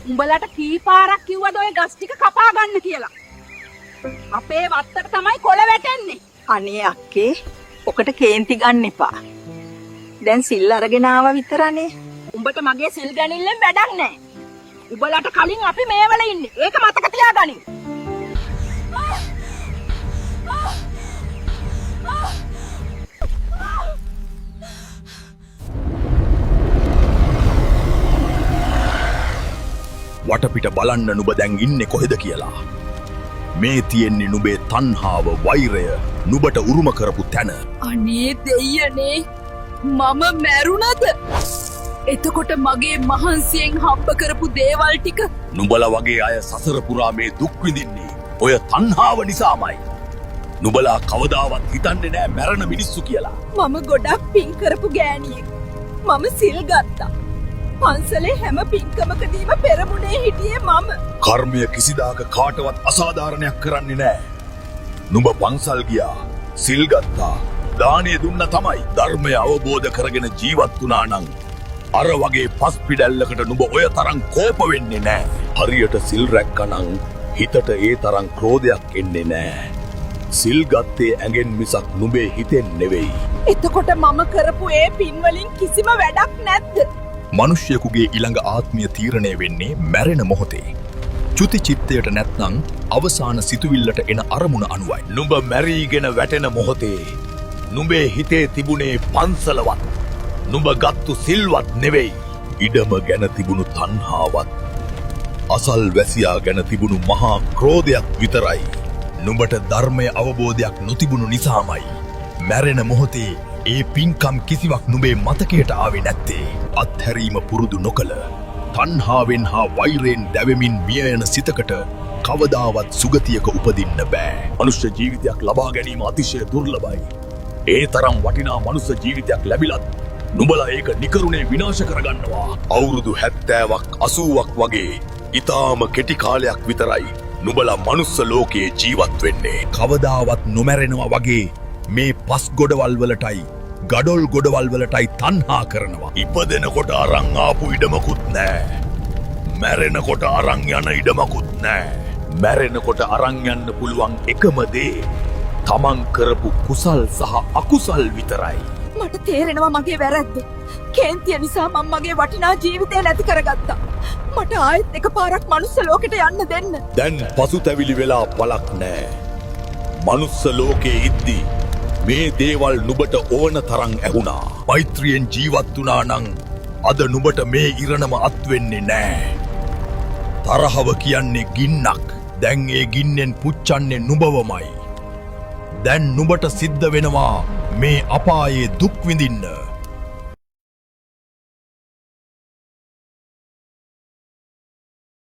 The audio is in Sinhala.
උඹලට කී පාරක් කිව්වද ඔය ගස් ටික කපා ගන්න කියලා? අපේ වත්තට තමයි කොළ වැටෙන්නේ. අනේ අක්කේ ඔකට කේන්ති ගන්න එපා. දැන් සිල් අරගෙන ආවා විතරනේ. උඹට මගේ සිල් ගැනිල්ලෙන් වැඩක් නැහැ. උඹලට කලින් අපි මේවල ඉන්නේ. ඒක මතක තියාගනින්. වටපිට බලන්න නුඹ දැන් ඉන්නේ කොහෙද කියලා. මේ තියෙන්නේ නුඹේ තණ්හාව, වෛරය, නුඹට උරුම කරපු තැන. අනේ දෙයියනේ මම මැරුණද? එතකොට මගේ මහන්සියෙන් හම්බ කරපු දේවල් ටික නුඹලා වගේ අය සසර පුරා මේ දුක් විඳින්නේ ඔය තණ්හාව නිසාමයි. නුඹලා කවදාවත් හිතන්නේ නෑ මැරෙන මිනිස්සු කියලා. මම ගොඩක් පින් කරපු ගෑණියෙක්. මම සිල් ගත්තා. පන්සලේ හැම පින්කමකදීම පෙරමුණේ හිටියේ මම. කර්මය කිසිදාක කාටවත් අසාධාරණයක් කරන්නේ නෑ. නුඹ පන්සල් ගියා, සිල් ගත්තා, දානය දුන්න තමයි ධර්මය අවබෝධ කරගෙන ජීවත් වුණා නම් අර වගේ පස් පිඩැල්ලකට නුඹ ඔය තරම් කෝප වෙන්නේ නෑ. හරියට සිල් රැක්කනම් හිතට ඒ තරම් ක්‍රෝධයක් එන්නේ නෑ. සිල් ගත්තේ ඇඟෙන් මිසක් නුඹේ හිතෙන් නෙවෙයි. එතකොට මම කරපු ඒ පින්වලින් කිසිම වැඩක් නැද්ද? මනුෂ්‍යයෙකුගේ ඊළඟ ආත්මය තීරණය වෙන්නේ මැරෙන මොහොතේ. චුති චිත්තයට නැත්නම් අවසාන සිතුවිල්ලට එන අරමුණ අනුවයි. නුඹ මැරීගෙන වැටෙන මොහොතේ නුඹේ හිතේ තිබුණේ පන්සලවත්, නුඹ ගත්තු සිල්වත් නෙවෙයි. ඉඩම ගැන තිබුණු තණ්හාවත්, අසල් වැසියා ගැන තිබුණු මහා ක්‍රෝධයක් විතරයි. නුඹට ධර්මය අවබෝධයක් නොතිබුණු නිසාමයි මැරෙන මොහොතේ ඒ පින්කම් කිසිවක් නුඹේ මතකයට ආවේ නැත්තේ. අත්හැරීම පුරුදු නොකළ තණ්හාවෙන් හා වෛරයෙන් දැවෙමින් මිය යන සිතකට කවදාවත් සුගතියක උපදින්න බෑ. මනුෂ්‍ය ජීවිතයක් ලබා ගැනීම අතිශය දුර්ලභයි. ඒ තරම් වටිනා මනුෂ්‍ය ජීවිතයක් ලැබිලත් නුඹලා ඒක නිකරුණේ විනාශ කරගන්නවා. අවුරුදු 70ක් 80ක් වගේ ඊටාම කෙටි කාලයක් විතරයි නුඹලා මනුස්ස ලෝකයේ ජීවත් වෙන්නේ. කවදාවත් නොමැරෙනවා වගේ මේ පස් ගොඩවල් වලටයි ගඩොල් ගොඩවල් වලටයි තණ්හා කරනවා. ඉපදෙනකොට අරන් ආපු ඉඩමකුත් නෑ. මැරෙනකොට අරන් යන ඉඩමකුත් නෑ. මැරෙනකොට අරන් යන්න පුළුවන් එකම දේ තමන් කරපු කුසල් සහ අකුසල් විතරයි. මට තේරෙනවා මගේ වැරද්ද. කේන්තිය නිසා මම මගේ වටිනා ජීවිතය නැති කරගත්තා. මට ආයෙත් එකපාරක් මනුස්ස ලෝකෙට යන්න දෙන්න. දැන් පසුතැවිලි වෙලා පළක් නෑ. මනුස්ස ලෝකයේ ඉද්දී මේ දේවල් නුඹට ඕන තරම් ඇහුණා. මෛත්‍රියෙන් ජීවත් වුණා නම් අද නුඹට මේ ඉරණම අත් වෙන්නේ නෑ. තරහව කියන්නේ ගින්නක්. දැන් ඒ ගින්නෙන් පුච්චන්නේ නුඹවමයි. දැන් නුඹට සිද්ධ වෙනවා මේ අපායේ දුක් විඳින්න.